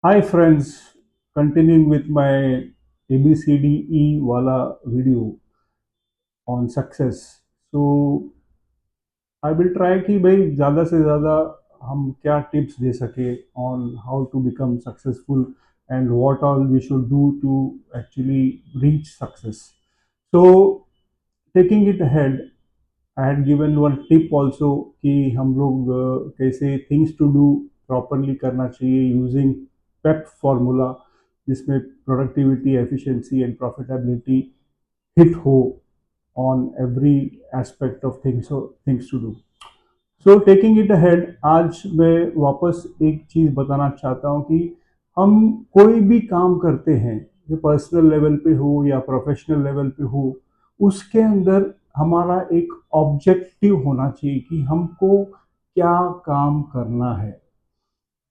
Hi friends, continuing with my ABCDE wala video on success. So I will try कि भाई ज़्यादा से ज़्यादा हम क्या टिप्स दे सके on how to become successful and what all we should do to actually reach success. So taking it ahead, I had given one tip also कि हम लोग कैसे things to do properly करना चाहिए using PEP formula जिसमें productivity, efficiency and profitability hit हो on every aspect of things to do. So taking it ahead, आज मैं वापस एक चीज़ बताना चाहता हूँ कि हम कोई भी काम करते हैं जो पर्सनल लेवल पे हो या प्रोफेशनल लेवल पे हो, उसके अंदर हमारा एक ऑब्जेक्टिव होना चाहिए कि हमको क्या काम करना है।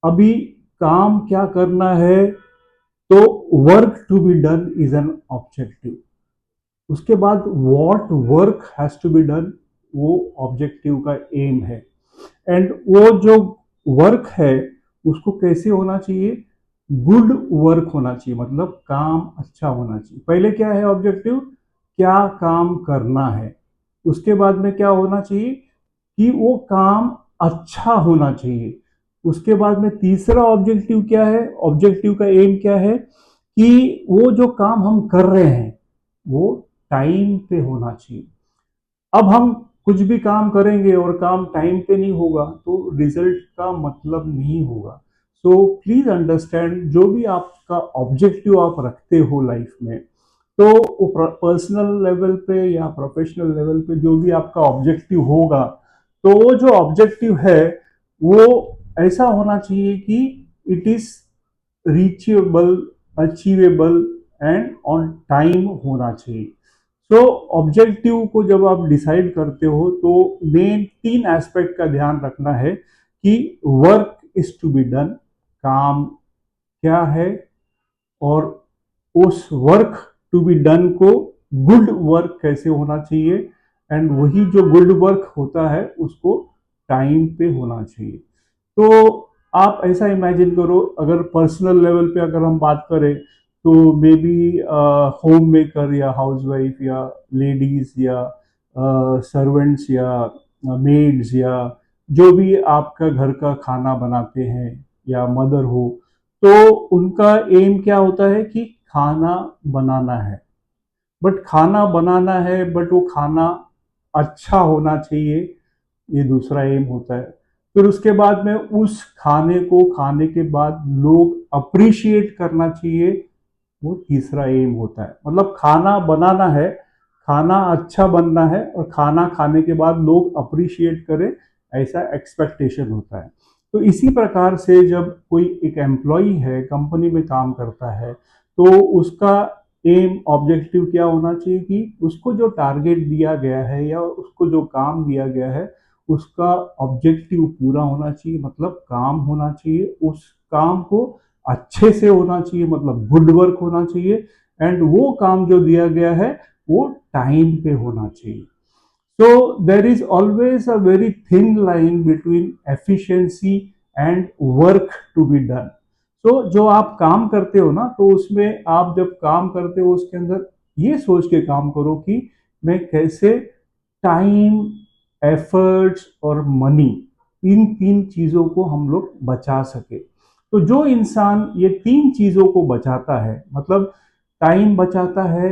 अभी काम क्या करना है, तो work to be done is an objective. उसके बाद what work has to be done, वो ऑब्जेक्टिव का एम है। एंड वो जो वर्क है उसको कैसे होना चाहिए, गुड वर्क होना चाहिए, मतलब काम अच्छा होना चाहिए। पहले क्या है ऑब्जेक्टिव, क्या काम करना है। उसके बाद में क्या होना चाहिए कि वो काम अच्छा होना चाहिए। उसके बाद में तीसरा ऑब्जेक्टिव क्या है, ऑब्जेक्टिव का एम क्या है कि वो जो काम हम कर रहे हैं वो टाइम पे होना चाहिए। अब हम कुछ भी काम करेंगे और काम टाइम पे नहीं होगा तो रिजल्ट का मतलब नहीं होगा। सो प्लीज अंडरस्टैंड, जो भी आपका ऑब्जेक्टिव आप रखते हो लाइफ में, तो पर्सनल लेवल पे या प्रोफेशनल लेवल पे जो भी आपका ऑब्जेक्टिव होगा, तो वो जो ऑब्जेक्टिव है वो ऐसा होना चाहिए कि it is reachable, achievable and on time होना चाहिए। सो ऑब्जेक्टिव को जब आप डिसाइड करते हो तो मेन तीन एस्पेक्ट का ध्यान रखना है कि work is to be done, काम क्या है, और उस वर्क टू बी डन को गुड वर्क कैसे होना चाहिए, एंड वही जो गुड वर्क होता है उसको टाइम पे होना चाहिए। तो आप ऐसा इमेजिन करो, अगर पर्सनल लेवल पे अगर हम बात करें तो मे बी होम मेकर या हाउसवाइफ या लेडीज या सर्वेंट्स या मेड्स या जो भी आपका घर का खाना बनाते हैं या मदर हो, तो उनका एम क्या होता है कि खाना बनाना है। बट खाना बनाना है, बट वो खाना अच्छा होना चाहिए, ये दूसरा एम होता है। फिर उसके बाद में उस खाने को खाने के बाद लोग अप्रिशिएट करना चाहिए, वो तीसरा एम होता है। मतलब खाना बनाना है, खाना अच्छा बनना है, और खाना खाने के बाद लोग अप्रिशिएट करें, ऐसा एक्सपेक्टेशन होता है। तो इसी प्रकार से जब कोई एक एम्प्लॉय है, कंपनी में काम करता है, तो उसका एम ऑब्जेक्टिव क्या होना चाहिए कि उसको जो टारगेट दिया गया है या उसको जो काम दिया गया है उसका ऑब्जेक्टिव पूरा होना चाहिए, मतलब काम होना चाहिए। उस काम को अच्छे से होना चाहिए, मतलब गुड वर्क होना चाहिए। एंड वो काम जो दिया गया है वो टाइम पे होना चाहिए। So there is always a very thin line between efficiency and work to be done. So जो आप काम करते हो ना, तो उसमें आप जब काम करते हो उसके अंदर ये सोच के काम करो कि मैं कैसे टाइम, एफर्ट्स और मनी, इन तीन चीजों को हम लोग बचा सके। तो जो इंसान ये तीन चीजों को बचाता है, मतलब टाइम बचाता है,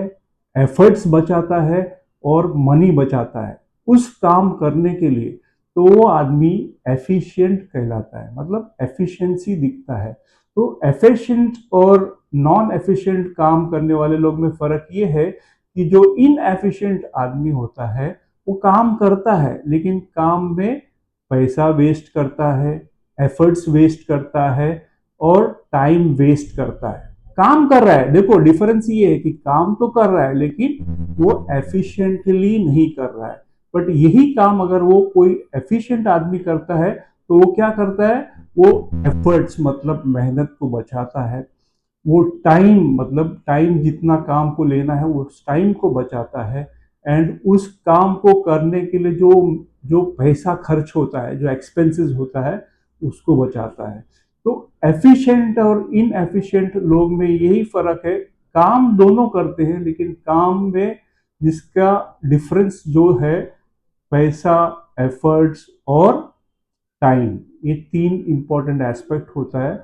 एफर्ट्स बचाता है और मनी बचाता है उस काम करने के लिए, तो वो आदमी एफिशिएंट कहलाता है, मतलब एफिशिएंसी दिखता है। तो एफिशिएंट और नॉन एफिशिएंट काम करने वाले लोग में फर्क ये है कि जो इनएफिशिएंट आदमी होता है वो काम करता है लेकिन काम में पैसा वेस्ट करता है, एफर्ट्स वेस्ट करता है और टाइम वेस्ट करता है। काम कर रहा है, देखो डिफरेंस ये है कि काम तो कर रहा है लेकिन वो एफिशिएंटली नहीं कर रहा है। बट यही काम अगर वो कोई एफिशिएंट आदमी करता है तो वो क्या करता है, वो एफर्ट्स मतलब मेहनत को बचाता है, वो टाइम मतलब टाइम जितना काम को लेना है वो उस टाइम को बचाता है। एंड उस काम को करने के लिए जो जो पैसा खर्च होता है, जो एक्सपेंसेस होता है, उसको बचाता है। तो एफिशिएंट और इनएफिशिएंट लोग में यही फर्क है, काम दोनों करते हैं लेकिन काम में जिसका डिफरेंस जो है पैसा, एफर्ट्स और टाइम, ये तीन इंपॉर्टेंट एस्पेक्ट होता है।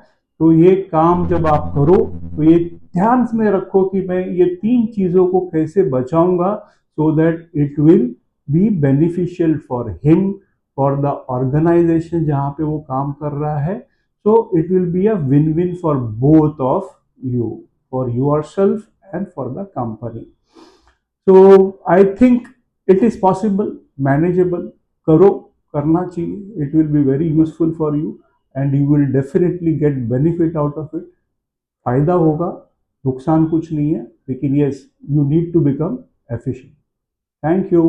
तो ये काम जब आप करो तो ये ध्यान में रखो कि मैं ये तीन चीजों को कैसे बचाऊंगा, so that it will be beneficial for him, for the organisation जहां पे वो काम कर रहा है। So it will be a win win for both of you, for your self and for the company. So I think it is possible, manageable, करो, करना चाहिए, it will be very useful for you and you will definitely get benefit out of it. फायदा होगा, नुकसान कुछ नहीं है, लेकिन yes, you need to become efficient. Thank you.